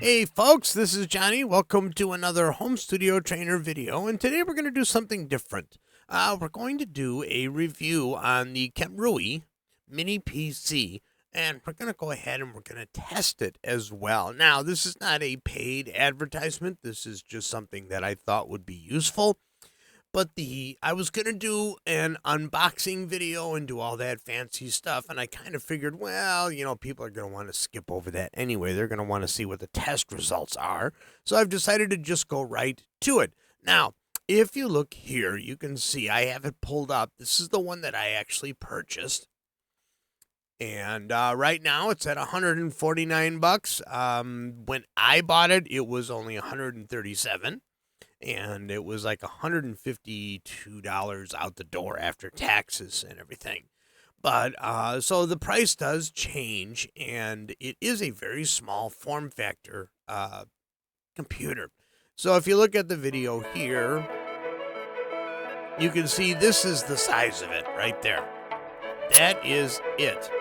Hey folks, this is Johnny. Welcome to another home studio trainer video, and today we're going to do something different. We're going to do a review on the Kamrui Mini PC, and we're going to go ahead and we're going to test it as well. Now, this is not a paid advertisement. This is just something that I thought would be useful. But I was going to do an unboxing video and do all that fancy stuff, and I kind of figured, well, people are going to want to skip over that anyway. They're going to want to see what the test results are. So I've decided to just go right to it. Now, if you look here, you can see I have it pulled up. This is the one that I actually purchased. And right now it's at $149. When I bought it, it was only $137. And it was like $152 out the door after taxes and everything. But so the price does change, and it is a very small form factor computer. So if you look at the video here, you can see this is the size of it right there. That is it.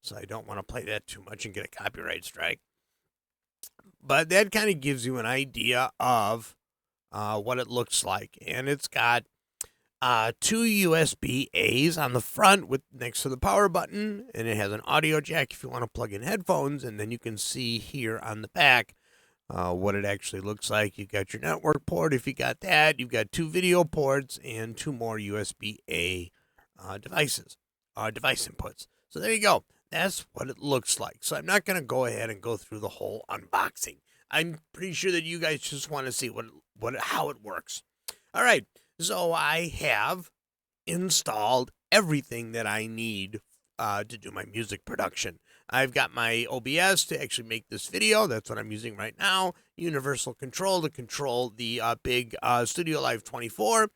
So I don't want to play that too much and get a copyright strike. But that kind of gives you an idea of what it looks like. And it's got two USB-A's on the front next to the power button, and it has an audio jack if you want to plug in headphones. And then you can see here on the back what it actually looks like. You've got your network port if you got that. You've got two video ports and two more USB-A device inputs. So there you go. That's what it looks like. So I'm not going to go ahead and go through the whole unboxing. I'm pretty sure that you guys just want to see how it works. All right, so I have installed everything that I need to do my music production. I've got my OBS to actually make this video. That's what I'm using right now. Universal Control to control the big Studio Live 24.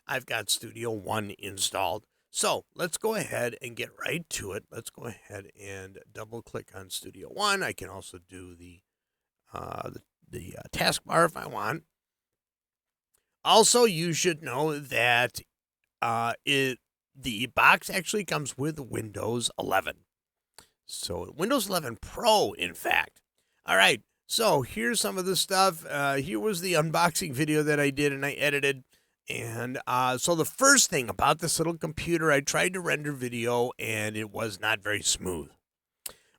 I've got Studio One installed. So let's go ahead and get right to it. Let's go ahead and double click on Studio One. I can also do the taskbar if I want. Also, you should know that the box actually comes with Windows 11. So Windows 11 Pro, in fact. All right, so here's some of the stuff. Here was the unboxing video that I did and I edited. And so the first thing about this little computer, I tried to render video and it was not very smooth.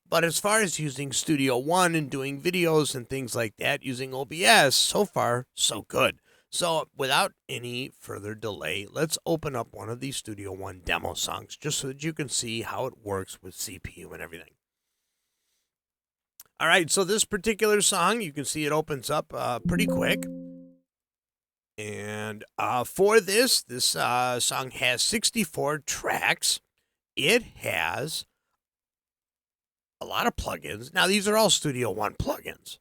But as far as using Studio One and doing videos and things like that using OBS, so far, so good. So without any further delay, let's open up one of these Studio One demo songs just so that you can see how it works with CPU and everything. All right, so this particular song, you can see it opens up pretty quick. And for this song has 64 tracks. It has a lot of plugins. Now, these are all Studio One plugins.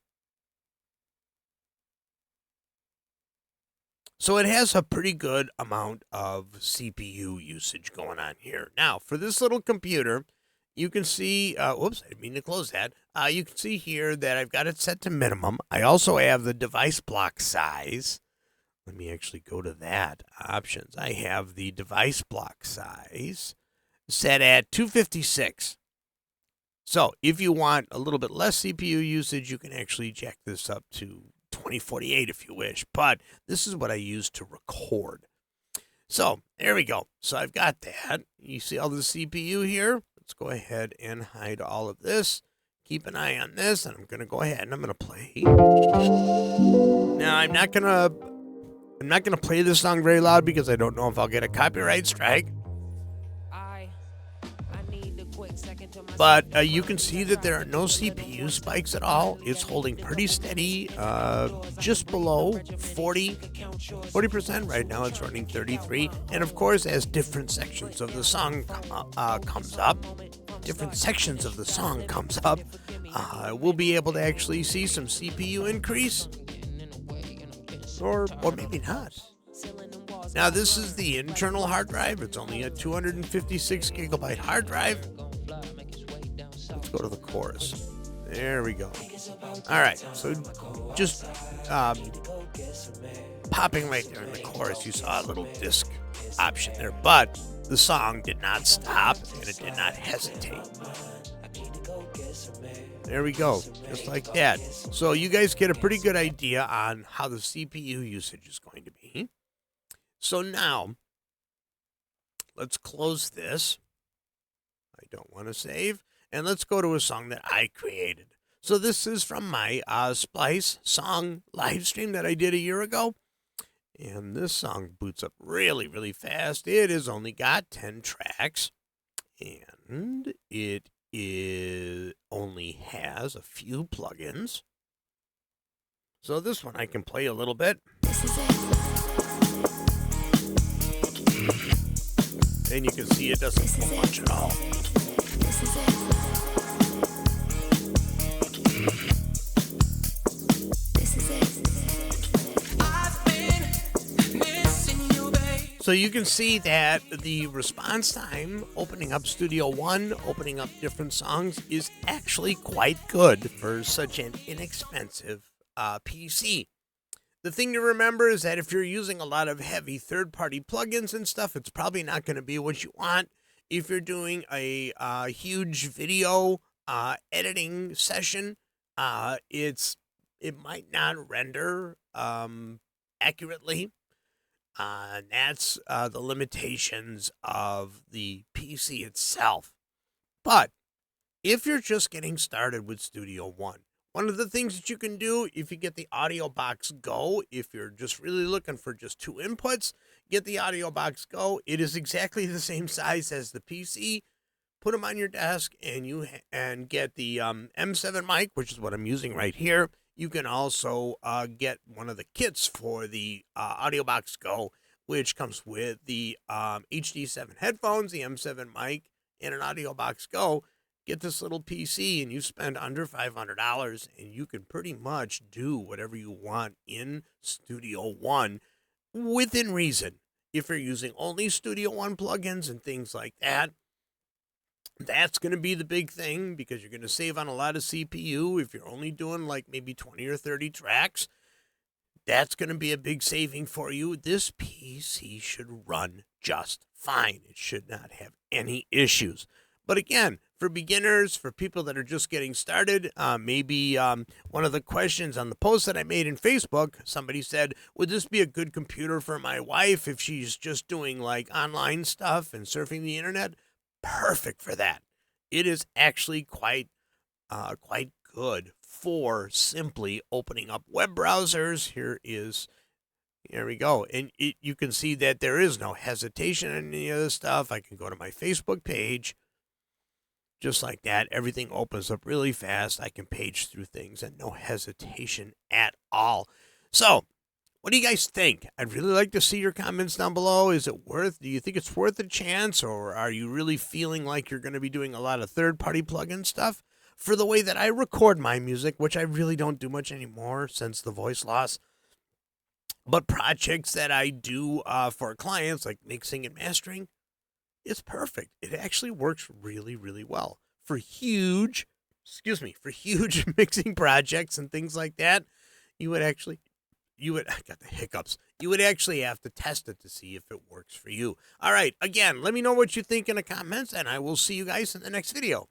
So it has a pretty good amount of CPU usage going on here. Now, for this little computer, you can see, whoops, I didn't mean to close that. You can see here that I've got it set to minimum. I also have the device block size. Let me actually go to that options. I have the device block size set at 256. So if you want a little bit less CPU usage, you can actually jack this up to 2048 if you wish. But this is what I use to record. So there we go. So I've got that. You see all the CPU here? Let's go ahead and hide all of this. Keep an eye on this, and I'm going to go ahead and I'm going to play. Now, I'm not going to play this song very loud because I don't know if I'll get a copyright strike. But you can see that there are no CPU spikes at all. It's holding pretty steady, just below 40%. Right now it's running 33. And of course, as different sections of the song comes up, we'll be able to actually see some CPU increase. Or maybe not. Now, this is the internal hard drive. It's only a 256 gigabyte hard drive. Let's go to the chorus. There we go. All right, so just popping right there in the chorus, you saw a little disc option there, but the song did not stop and it did not hesitate. There we go, just like that. So you guys get a pretty good idea on how the CPU usage is going to be. So now, let's close this. I don't want to save. And let's go to a song that I created. So this is from my Splice song live stream that I did a year ago. And this song boots up really, really fast. It has only got 10 tracks. And it only has a few plugins. So this one I can play a little bit. This is it. And you can see it doesn't do much at all. This is it. This is it. I've been missing you, babe. So you can see that the response time opening up Studio One, opening up different songs, is actually quite good for such an inexpensive PC. The thing to remember is that if you're using a lot of heavy third-party plugins and stuff, it's probably not going to be what you want. If you're doing a huge video editing session, it might not render accurately. And that's the limitations of the PC itself. But if you're just getting started with Studio One, one of the things that you can do if you get the AudioBox GO, if you're just really looking for just 2 inputs, get the AudioBox GO. It is exactly the same size as the PC. Put them on your desk and get the M7 mic, which is what I'm using right here. You can also get one of the kits for the AudioBox GO, which comes with the HD7 headphones, the M7 mic, and an AudioBox GO. Get this little PC and you spend under $500 and you can pretty much do whatever you want in Studio One within reason. If you're using only Studio One plugins and things like that, that's going to be the big thing because you're going to save on a lot of CPU. If you're only doing like maybe 20 or 30 tracks, that's going to be a big saving for you. This PC should run just fine. It should not have any issues. But again, for beginners, for people that are just getting started, maybe one of the questions on the post that I made in Facebook, somebody said, would this be a good computer for my wife if she's just doing like online stuff and surfing the internet? Perfect for that. It is actually quite good for simply opening up web browsers. Here we go. And you can see that there is no hesitation in any of this stuff. I can go to my Facebook page. Just like that, everything opens up really fast. I can page through things and no hesitation at all. So, what do you guys think? I'd really like to see your comments down below. Do you think it's worth a chance, or are you really feeling like you're going to be doing a lot of third-party plugin stuff? For the way that I record my music, which I really don't do much anymore since the voice loss, but projects that I do for clients, like mixing and mastering, it's perfect. It actually works really, really well for huge mixing projects and things like that. I got the hiccups. You would actually have to test it to see if it works for you. All right. Again, let me know what you think in the comments, and I will see you guys in the next video.